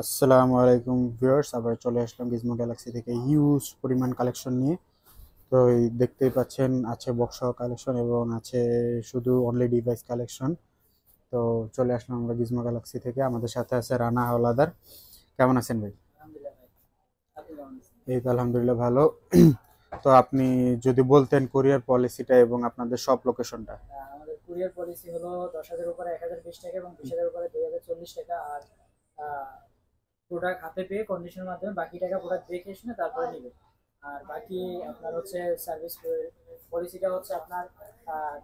আসসালামু আলাইকুম ভিউয়ার্স, আবার চলে আসলাম গিজমো গ্যালাক্সি থেকে হিউজ পরিমাণ কালেকশন নিয়ে। তো এই দেখতেই পাচ্ছেন, আছে বক্স সহ কালেকশন এবং আছে শুধু অনলি ডিভাইস কালেকশন। তো চলে আসলাম আমরা গিজমো গ্যালাক্সি থেকে। আমাদের সাথে আছে রানা হাওলাদার। কেমন আছেন ভাই? আলহামদুলিল্লাহ ভাই। আপনি কেমন আছেন? এই তো আলহামদুলিল্লাহ ভালো। তো আপনি যদি বলতেন কোরিয়ার পলিসিটা এবং আপনাদের সব লোকেশনটা। আমাদের কুরিয়ার পলিসি হলো ১০,০০০ উপরে ১,০২০ টাকা এবং ২০,০০০ উপরে ২,০৪০ টাকা। আর প্রোডাক্ট হাতে পেয়ে কন্ডিশনের মাধ্যমে বাকি টাকা প্রোডাক্ট দেখে শুনে তারপরে নেবে। আর বাকি আপনার হচ্ছে সার্ভিস পলিসিটা হচ্ছে আপনার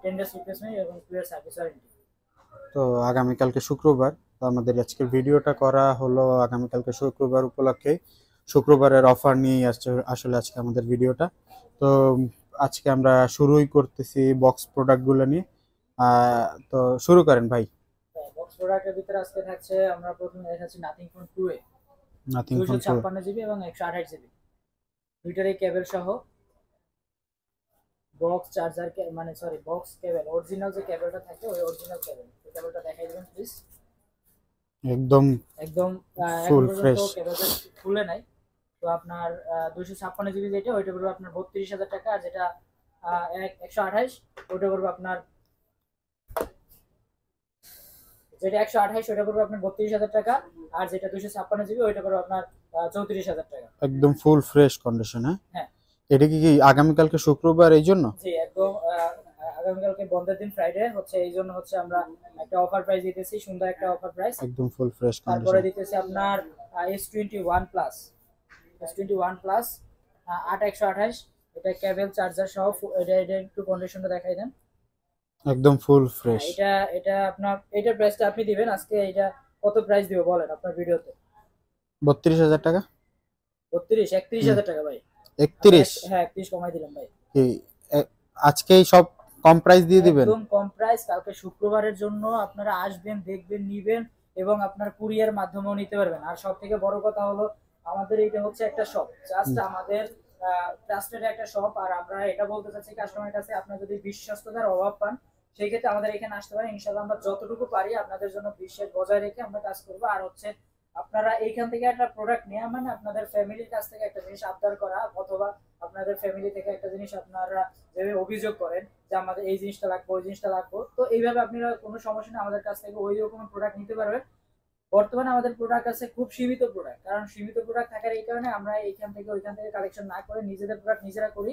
10 ডেজ রিপ্লেসমেন্ট এবং 2 ইয়ার সার্ভিস ওয়ারেন্টি। তো আগামীকালকে শুক্রবার, তো আমাদের আজকের ভিডিওটা করা হলো আগামীকালকে শুক্রবার উপলক্ষে। শুক্রবারের অফার নিয়েই আসছে আসলে আজকে আমাদের ভিডিওটা। তো আজকে আমরা শুরুই করতেছি বক্স প্রোডাক্টগুলো নিয়ে। তো শুরু করেন ভাই। বক্স প্রোডাক্টের ভিতরে আজকে থাকছে, আমরা প্রথমে দেখাচ্ছি নাথিং ফোন 2 এ নাথিং ফোন প্রো। 256 জিবি এবং 128 জিবি দুইটারই কেবল সহ। বক্স চার্জার মানে সরি বক্স কেবল, অরিজিনাল যে কেবলটা থাকে ওই অরিজিনাল কেবল, ওই কেবলটা দেখাই দিবেন প্লিজ। একদম একদম এখন ফুল পর্যন্ত ফ্রেশ। কেবলটা খুলে নাই। তো আপনার 256 জিবি যেটা ওইটা পড়বে আপনার 32,000 টাকা, আর যেটা 128 ওইটা পড়বে আপনার, যেটা 128 ওইটা পড়বে আপনার 32,000 টাকা। আর যেটা 256 জিবি ওইটা পড়বে আপনার 34,000 টাকা। একদম ফুল ফ্রেশ কন্ডিশন, হ্যাঁ। হ্যাঁ। এটা কি কি আগামীকালকে শুক্রবার এই জন্য? জি একদম আগামীকালকে বন্ধের দিন ফ্রাইডে হচ্ছে, এই জন্য হচ্ছে আমরা একটা অফার প্রাইস দিতেছি, সুন্দর একটা অফার প্রাইস। একদম ফুল ফ্রেশ তারপরে কন্ডিশন। দিতেছি আপনার S21 প্লাস, S21 প্লাস 8 128, এটা কেবল চার্জার সহ এটা এটা একটু কন্ডিশনটা দেখাই দেন। একদম ফুল হ্যাঁ, ফ্রেশ। এটা এটা আপনার এটার প্রাইসটা আপনি দিবেন আজকে। এটা কত প্রাইস দিব বলেন আপনার ভিডিওতে? 32,000 টাকা। 32 হুম। 31,000 টাকা ভাই। আমরা 31? হ্যাঁ 31 কমাই দিলাম ভাই। কি আজকেই সব কম প্রাইস দিয়ে দিবেন? একদম কম প্রাইস, কালকে শুক্রবারের জন্য আপনারা আসবেন, দেখবেন, নিবেন এবং আপনার কুরিয়ার মাধ্যমেও নিতে পারবেন। আর সব থেকে বড় কথা হলো, আমাদের এটা হচ্ছে একটা শপ, জাস্ট হুম। আমাদের ট্রাস্টেড একটা শপ। আর আমরা এটা বলতে চাচ্ছি কাস্টমারের কাছে, আপনার যদি বিশ্বস্ততার অভাব পান সেই ক্ষেত্রে আমাদের এখানে আসতে পারেন। ইনশাল্লাহ আমরা যতটুকু পারি আপনাদের জন্য বিশ্বাস বজায় রেখে আমরা কাজ করবো। আর হচ্ছে আপনারা এইখান থেকে একটা প্রোডাক্ট নেওয়া মানে আপনাদের ফ্যামিলির কাছ থেকে একটা জিনিস আবদার করা, অথবা আপনাদের ফ্যামিলি থেকে একটা জিনিস আপনারা যেভাবে অভিযোগ করেন যে আমাদের এই জিনিসটা লাগবে ওই জিনিসটা লাগবে, তো এইভাবে আপনারা কোনো সমস্যা নেই, আমাদের কাছ থেকে ওই রকম প্রোডাক্ট নিতে পারবেন। বর্তমানে আমাদের প্রোডাক্ট আছে খুব সীমিত প্রোডাক্ট, কারণ সীমিত প্রোডাক্ট থাকার এই কারণে আমরা এইখান থেকে ওইখান থেকে কালেকশন না করে নিজেদের প্রোডাক্ট নিজেরা করি।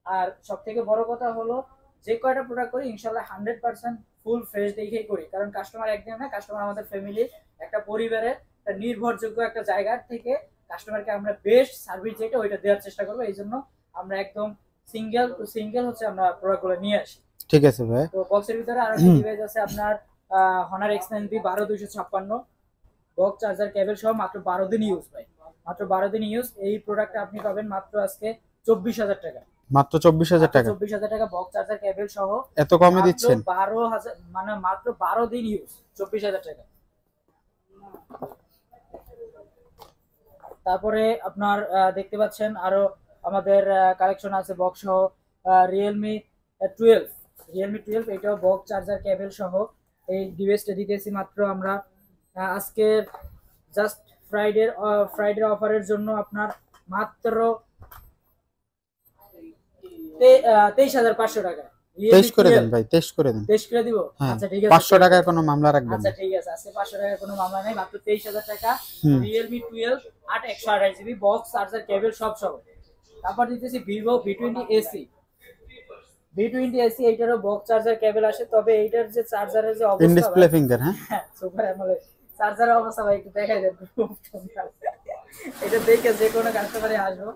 আর সব থেকে বড় কথা হলো, যে কয়টা প্রোডাক্ট করি ইনশাল্লাহ 100% ফুল ফ্রেশ দেখেই করি, কারণ কাস্টমার একদম না, কাস্টমার আমাদের ফ্যামিলির একটা পরিবারের একটা নির্ভরযোগ্য একটা জায়গা থেকে কাস্টমারকে আমরা বেস্ট সার্ভিস যেটা ওইটা দেওয়ার চেষ্টা করবো। এই জন্য আমরা একদম সিঙ্গেল টু সিঙ্গেল হচ্ছে আমরা প্রোডাক্টগুলো নিয়ে আসি। ঠিক আছে ভাই। তো বক্সের ভিতরে আরো একটা ডিভাইস আছে আপনার, হনার এক্স9 12 256 বক্স চার্জার কেবল সহ, মাত্র 12 দিন ইউজ ভাই, মাত্র 12 দিন ইউজ। এই প্রোডাক্টটা আপনি পাবেন মাত্র আজকে 24,000 টাকা। মাত্র 24,000 টাকা? 24,000 টাকা বক্স চার্জার কেবল সহ, এত কমে মাত্র দিচ্ছেন? 12,000, মানে মাত্র 12 দিন ইউজ, 24,000 টাকা। তারপরে আপনার দেখতে পাচ্ছেন আরো আমাদের কালেকশন আছে বক্স সহ, রিয়েলমি 12, রিয়েলমি 12 এটাও বক্স চার্জার কেবল সহ। এই ডিভাইসটা দিতেছি মাত্র আমরা আজকে জাস্ট ফ্রাইডে অফারের জন্য আপনার মাত্র 23,500 টাকা। 23 রিয়েলমি করে দেন টুয়েলভ ভাই, 23 করে দেন। 23 করে দিব? হ্যাঁ। আচ্ছা ঠিক আছে, 500 টাকায় কোনো মামলা রাখবেন আচ্ছা না। ঠিক আছে, আজকে 500 টাকার কোনো মামলা নেই, মাত্র 23,000 টাকা। হুম। Realme 12 128 GB box charger cable সব সহ। তারপর দিতেছি ভিভো ভি টোয়েন্টি এসি এইটারও বক্স চার্জার কেবল আসে, তবে এইটার যে চার্জারের যে ইন অবস্থা ডিসপ্লে ভাই, ফিঙ্গার, হ্যাঁ। হ্যাঁ সুপার অ্যামোলেড চার্জারের অবস্থা ভাই একটু দেখাই দেন, খুব সুন্দর। এটা দেখে যে কোনো কাস্টমারে আসবো।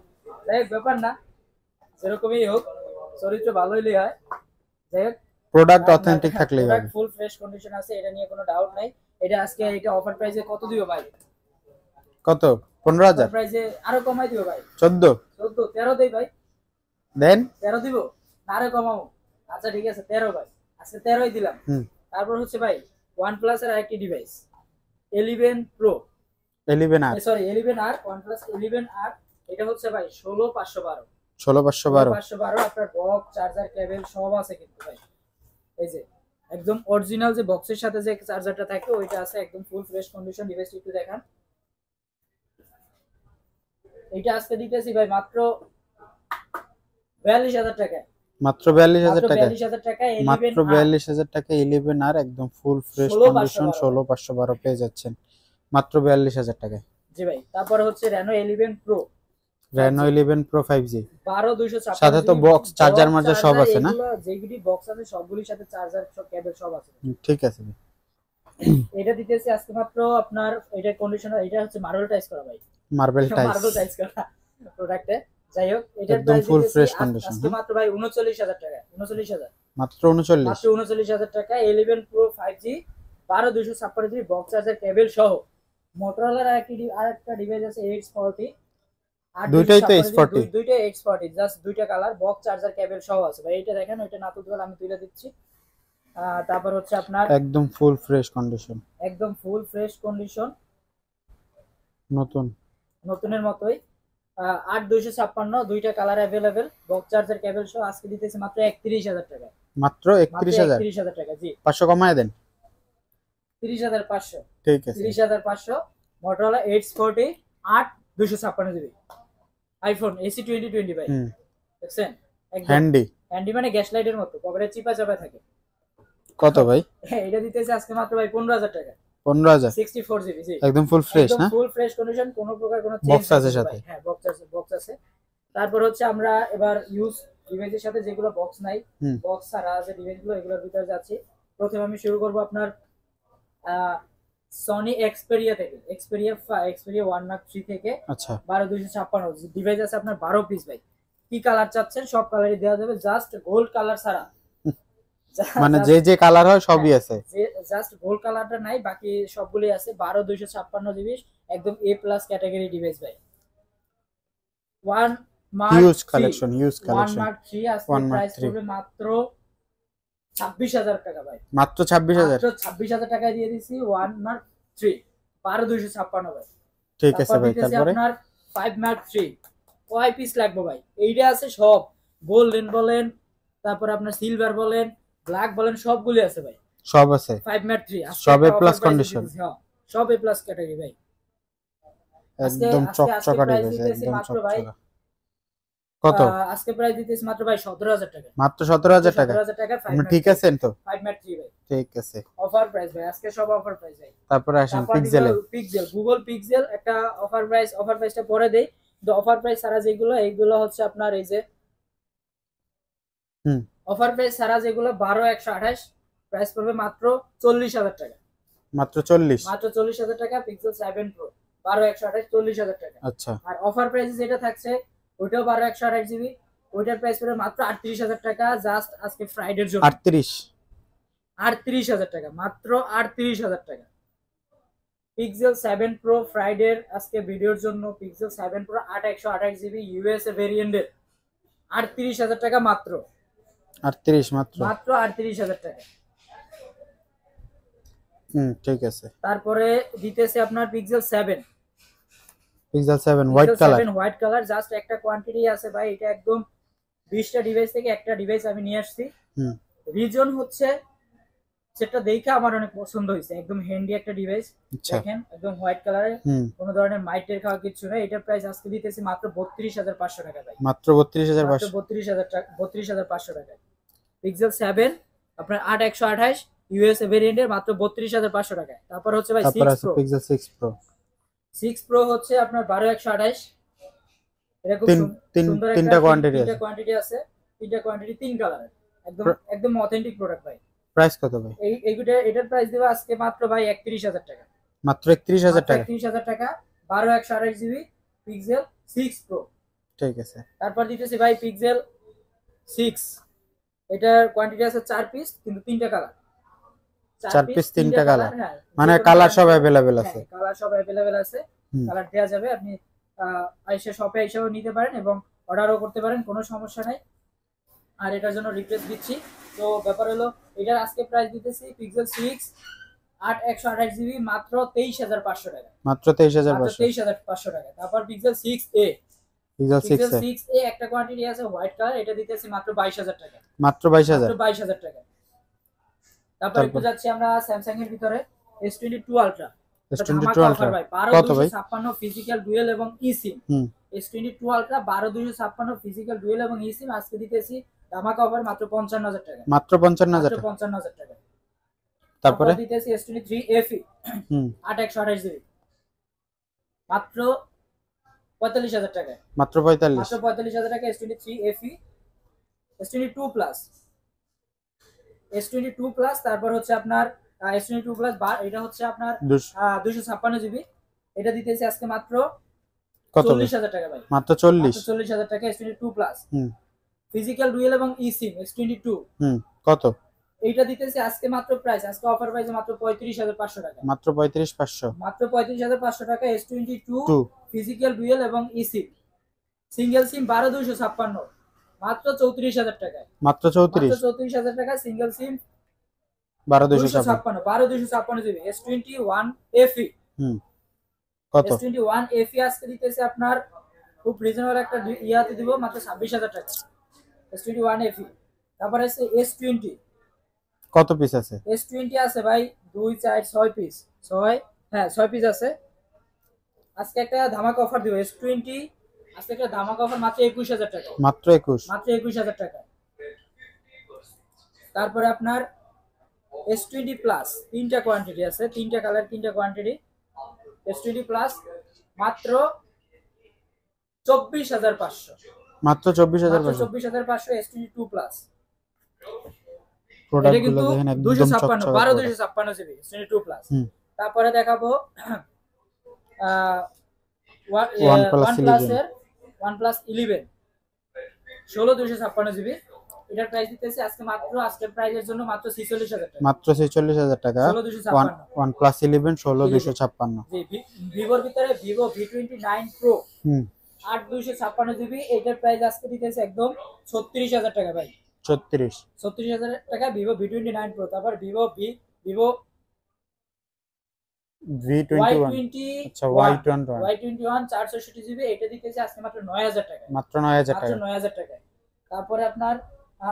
যাই হোক, ব্যাপার না, যেরকমই হোক চরিত্র ভালো হইলেই হয়। যাই হোক, প্রোডাক্ট আপনার অথেন্টিক থাকলেই হবে। প্রোডাক্ট ফুল ফ্রেশ কন্ডিশন আছে, এটা নিয়ে কোনো ডাউট নাই। এটা আজকে এটা অফার প্রাইসে কত দিব ভাই? কত? অফার 15,000? প্রাইসে আরো কমাই দিব ভাই। 14? 14 13 দেই ভাই। দেন। 13 দিব না, আরো কমাবো। আচ্ছা ঠিক আছে 13 ভাই, আজকে 13ই দিলাম। হুম। তারপর হচ্ছে ভাই OnePlus এর আরেকটি device 11 pro, 11R? Sorry 11R, OnePlus 11R। এটা হচ্ছে ভাই 16,512, 16,512? 16,512 আপনার বক্স চার্জার কেবল সব আছে কিন্তু ভাই। এই যে একদম অরিজিনাল যে বক্সের সাথে যে চার্জারটা থাকে ওইটা আছে, একদম ফুল ফ্রেশ কন্ডিশন। ডিভাইসটি একটু দেখান। এটা আজকে দিতেছি ভাই মাত্র 42,000 টাকা। মাত্র 42,000 টাকা, 42,000 টাকা মাত্র 42,000 টাকা 11 আর একদম ফুল ফ্রেশ 16,512 কন্ডিশন 16512 পেয়ে যাচ্ছেন মাত্র 42,000 টাকায়। জি ভাই। তারপরে হচ্ছে Reno 11 Pro, Reno 11 Pro 5G 12,256 সাথে তো বক্স চার্জার মার্জার সব আছে না? এগুলো যেগুলি বক্স আছে সবগুলির সাথে চার্জার সব কেবল সব আছে। ঠিক আছে ভাই। এটা দিতেছি আজকে মাত্র আপনার, এটা কন্ডিশনার, এটা হচ্ছে মার্বেল টাইস করা ভাই, মার্বেল মার্বেল টাইলস টাইস করা প্রোডাক্টে। যাই হোক, এটার একদম প্রাইস ফুল দিতেছি ফ্রেশ কন্ডিশন। আজকে মাত্র ভাই 39,000 টাকা। 39,000 মাত্র 39। মাত্র 39,000 টাকা 11 Pro 5G 12,256 GB box charger কেবল সহ। মোটরোলার আরেকটা ডিভাইস আছে X40, দুইটাই তো X40, দুইটাই X40, জাস্ট দুইটা কালার, বক্স চার্জার কেবল সহ আছে ভাই। এটা দেখেন, ওইটা না তুলতে আমি তুলে দিচ্ছি। তারপর হচ্ছে আপনার একদম ফুল ফ্রেশ কন্ডিশন, একদম ফুল ফ্রেশ কন্ডিশন, নতুন নতুনের মতোই। 8,256 দুইটা কালার अवेलेबल, বক্স চার্জার কেবল সহ। আজকে দিতেছি মাত্র 31,000 টাকা। মাত্র 31,000। 31,000 টাকা জি। 500 কমায় দেন। 30,500। ঠিক আছে 30,500 Motorola X40 8,256 GB iPhone AC 2020 ভাই। দেখছেন একদম হ্যান্ডি, হ্যান্ডি মানে গ্যাস লাইটের মতো, পকেটে চিপা চাপা থাকে। কত ভাই? এটা দিতেছে আজকে মাত্র ভাই 15,000 টাকা। 15,000 64 জিবি জি। একদম ফুল ফ্রেশ না? ফুল ফ্রেশ কন্ডিশন, কোনো প্রকার কোনো চেঞ্জ বক্স আছে সাথে? হ্যাঁ বক্স আছে। তারপর হচ্ছে আমরা এবার ইউজ ডিভাইসের সাথে যেগুলো বক্স নাই, বক্স ছাড়া যে ডিভাইসগুলো, এগুলোর ভিতরে যাচ্ছি। প্রথমে আমি শুরু করব আপনার সনি এক্সপেরিয়া থেকে, এক্সপেরিয়া 1 Mark 3 থেকে। আচ্ছা 12,256 ডিভাইস আছে আপনার 12 পিস ভাই। কি কালার চাচ্ছেন সব কালারই দেওয়া যাবে, জাস্ট গোল্ড কালার ছাড়া। মানে যে যে কালার হয় সবই আছে, জাস্ট গোল্ড কালারটা নাই, বাকি সবগুলোই আছে। 12,256 জিবি একদম A+ ক্যাটাগরি ডিভাইস ভাই। 1 Mark huge 3 collection, huge 1 collection. Mark 3 আজকে 1 Mark প্রাইস 3 পড়বে মাত্র 26,000 টাকা ভাই। মাত্র 26,000। মাত্র 26,000 টাকায় দিয়ে দিছি 1 Mark 3 12,256 ভাই। ঠিক আছে ভাই। তারপরে আপনার 5 Mark 3 কয় পিস লাগবে ভাই? এইটা আছে সব, গোল্ডেন বলেন, তারপর আপনার সিলভার বলেন, ব্ল্যাক বলেন, সবগুলো আছে ভাই। সব আছে 5 Mark 3 সব A+ কন্ডিশন, সব A+ ক্যাটাগরি ভাই। একদম চকচকা ডিভাইস, একদম চকচকা। কত আজকে প্রাইস দিতেছি মাত্র ভাই 17,000 টাকা। মাত্র 17,000 টাকা। 17,000 টাকা। আপনি ঠিক আছেন তো? 5 Mark 3 ভাই ঠিক আছে। অফার প্রাইস ভাই, আজকে সব অফার প্রাইস ভাই। তারপরে আসেন পিক্সেলে। গুগল পিক্সেল একটা অফার প্রাইসটা পরে দেই। তো অফার প্রাইস ছাড়া যেগুলো, এইগুলো হচ্ছে আপনার এই যে অফার প্রাইস ছাড়া যেগুলো 12,128 প্রাইস পড়বে মাত্র 40,000 টাকা। মাত্র 40? মাত্র 40,000 টাকা পিক্সেল 7 প্রো 12,128 40,000 টাকা। আচ্ছা। আর অফার প্রাইস যেটা থাকছে ওইটাও 12,128 জিবি, ওইটার প্রাইস পড়বে মাত্র 38,000 টাকা, জাস্ট আজকে ফ্রাইডের জন্য। 38,000 টাকা, মাত্র 38,000 টাকা। পিক্সেল 7 প্রো ফ্রাইডের আজকে ভিডিওর জন্য পিক্সেল 7 প্রো 8,128 জিবি ইউএসএ ভেরিয়েন্টের 38,000 টাকা মাত্র। 38 মাত্র 38,000 টাকা। ঠিক আছে। তারপরে দিতেছে আপনার পিক্সেল 7 হোয়াইট কালার, জাস্ট একটা কোয়ান্টিটি আছে ভাই। এটা একদম 20টা ডিভাইস থেকে একটা ডিভাইস আমি নিয়ে আসছি। রিজন হচ্ছে সেটা দেখে আমার অনেক পছন্দ হয়েছে, একদম হ্যান্ডি একটা ডিভাইস। দেখেন একদম হোয়াইট কালারে, কোনো ধরনের মাইটের খাওয়া কিছু না। এটার প্রাইস আজকে দিতেছি মাত্র 32,500 টাকা ভাই। মাত্র 32,500। 32,500 টাকা পিক্সেল 7 আপনার 8,128 ইউএসএ ভেরিয়েন্টের মাত্র 32,500 টাকা। তারপর হচ্ছে ভাই 6 প্রো। পিক্সেল 6 প্রো হচ্ছে আপনার 12,128। এটা খুব সুন্দর তিনটা কোয়ান্টিটি আছে, তিনটা কোয়ান্টিটি, তিন কালারের, একদম অথেন্টিক প্রোডাক্ট ভাই। প্রাইস কত ভাই? এটার প্রাইস দেব আজকে মাত্র ভাই 31,000 টাকা। মাত্র 31,000 টাকা। 31,000 টাকা 12,128 জিবি পিক্সেল 6 প্রো। ঠিক আছে। তারপর দিতেছি ভাই পিক্সেল 6, এটার কোয়ান্টিটি আছে 4 পিস, কিন্তু তিনটা কালার। 4 পিস তিনটা কালার, মানে কালার সব अवेलेबल আছে। কালার সব अवेलेबल আছে, কালার দেয়া যাবে। আপনি আইসা শপে এসেও নিতে পারেন এবং অর্ডারও করতে পারেন, কোনো সমস্যা নাই। আর এটার জন্য রিকোয়েস্ট দিচ্ছি। তো ব্যাপার হলো এটার আজকে প্রাইস দিতেছি পিক্সেল 6 8,128 জিবি মাত্র 23,500 টাকা। মাত্র 23,500। 23,500 টাকা। তারপর পিক্সেল 6a, পিক্সেল 6a একটা কোয়ান্টিটি আছে হোয়াইট কালার, এটা দিতেছি মাত্র 22,000 টাকা। মাত্র 22,000। 22,000 টাকা। তারপর একটু যাচ্ছি আমরা স্যামসাং এর ভিতরে S22 আলট্রা। S22 আলট্রা কত ভাই? 12,256 ফিজিক্যাল ডুয়েল এবং ই সিম। S22 আলট্রা 12256 ফিজিক্যাল ডুয়েল এবং ইসিম আজকে দিতেছি ধামাকা অফার মাত্র 55000 টাকা, মাত্র 55000 টাকা। 55000 টাকা। তারপরে দিতেছি S23 FE 8128 জিবি মাত্র 45000 টাকা, মাত্র 45। মাত্র 45000 টাকা S23 FE। S22 plus, S22 plus, তারপর হচ্ছে আপনার S22 প্লাস এটা হচ্ছে আপনার 256 জিবি, এটা দিতেছি আজকে মাত্র কত? 40000 টাকা ভাই, মাত্র 40। 40000 টাকা S22 প্লাস ফিজিক্যাল ডুয়েল এবং ইসিম S22 কত? এইটা দিতেছি আজকে মাত্র প্রাইস, আজকে অফার প্রাইসে মাত্র 35500 টাকা, মাত্র 35500, মাত্র 35500 টাকা S22 ফিজিক্যাল ডুয়েল এবং ইসিম সিঙ্গেল সিম 12256 মাত্র 34000 টাকা, মাত্র 34000 টাকা সিঙ্গেল সিম 12256 জিবি S21 FE। কত? S21 FE আজকে দিতেছে আপনার খুব রিজনেবল একটা ইয়াতে দিব মাত্র 26000 টাকা S21 FE। তারপর আছে S20, কত পিস আছে? S20 আছে ভাই 2 4 6 পিস, 6 পিস আছে। আজকে একটা ধামাকা অফার দিব S20, আজকে একটা ধামাকা অফার মাত্র 21000 টাকা, মাত্র 21, মাত্র 21000 টাকা। তারপরে আপনার S20 প্লাস তিনটা কোয়ান্টিটি আছে, তিনটা কালার, তিনটা কোয়ান্টিটি। S20 প্লাস মাত্র 24500, মাত্র 24500, 24500 S22 প্লাস। প্রোডাক্টগুলো দেখেন একদম 256 চকচকে 12256 জিবি S22 প্লাস। তারপরে দেখাবো OnePlus 11 16256 জিবি, এটার প্রাইস দিতেছি আজকে মাত্র, আজকের প্রাইসের জন্য মাত্র 46000 টাকা, মাত্র 46000 টাকা। OnePlus 11 16256। জি, ভিভোর ভিতরে Vivo V29 Pro 8256 জিবি, এটার প্রাইস আজকে দিতেছি একদম 36000 টাকা ভাই, 36000 টাকা Vivo V29 Pro। তারপর Vivo Y21, আচ্ছা Y21 460 জিবি, এটা দিতেছি আজকে মাত্র 9000 টাকা, মাত্র 9000 টাকা, 9000 টাকা। তারপরে আপনার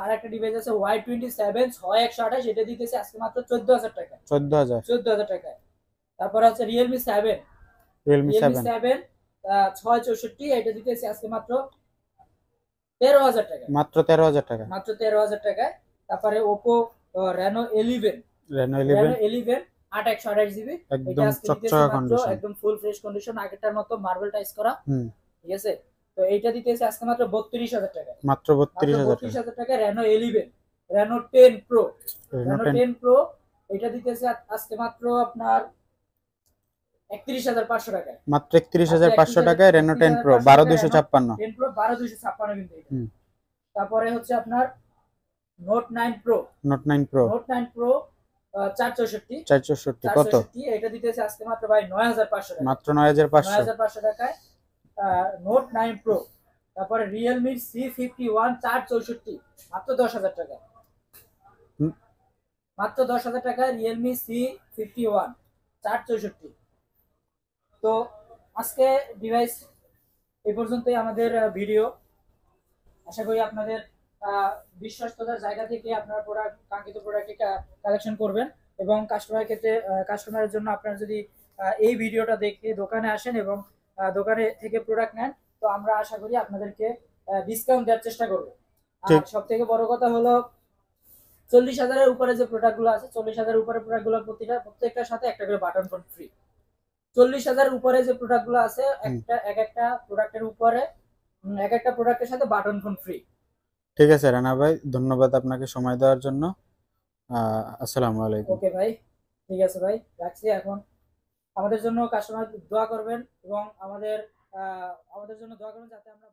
আরেকটা ডিভাইস আছে Y27 6128, এটা দিতেছি আজকে মাত্র 14000 টাকা, 14000 টাকা। তারপরে আছে Realme 7 664, এটা দিতেছি আজকে মাত্র 13000 টাকা, মাত্র 13000 টাকা, মাত্র 13000 টাকা। তারপরে Oppo Reno 11 8128 জিবি, একদম চকচকে কন্ডিশন, একদম ফুল ফ্রেশ কন্ডিশন, আগেরটার মতো মার্বেল টাইস করা, ঠিক আছে। তো এইটা দিতেছে আজকে মাত্র 32000 টাকা, মাত্র 32000 টাকা। Reno 11 Reno 10 Pro এটা দিতেছে আজকে মাত্র আপনার 31500 টাকা, মাত্র 31500 টাকায় Reno 10 Pro 12256, 10 Pro 12256 কিন্তু এটা। তারপরে হচ্ছে আপনার Note 9 Pro 464 কত? এটা দিতেছে আজকে মাত্র ভাই 9500 টাকা, মাত্র 9500 টাকায় Note 9 Pro। তারপরে Realme C51 464 মাত্র 10000 টাকা, মাত্র 10000 টাকা Realme C51 464। তো আজকে ডিভাইস এই পর্যন্তই আমাদের ভিডিও। আশা করি আপনাদের বিশ্বস্ততার জায়গা থেকে আপনারা কাঙ্ক্ষিত প্রোডাক্টটি কালেকশন করবেন, এবং কাস্টমারের জন্য আপনারা যদি এই ভিডিওটা দেখে দোকানে আসেন এবং দোকানে থেকে প্রোডাক্ট নেন, তো আমরা আশা করি আপনাদেরকে ডিসকাউন্ট দেওয়ার চেষ্টা করব। আর সব থেকে বড় কথা হলো 40000-এর উপরে যে প্রোডাক্টগুলো আছে, 40000-এর উপরে প্রোডাক্টগুলো প্রত্যেকটার সাথে একটা করে বাটন ফোন ফ্রি। 40000-এর উপরে যে প্রোডাক্টগুলো আছে, একটা প্রোডাক্টের উপরে একটা প্রোডাক্টের সাথে বাটন ফোন ফ্রি। ঠিক আছে রানা ভাই, ধন্যবাদ আপনাকে সময় দেওয়ার জন্য। আসসালামু আলাইকুম। ওকে ভাই, ঠিক আছে ভাই, রাখছি এখন। আমাদের জন্য কাস্টমার দোয়া করবেন এবং আমাদের জন্য দোয়া করবেন যাতে আমরা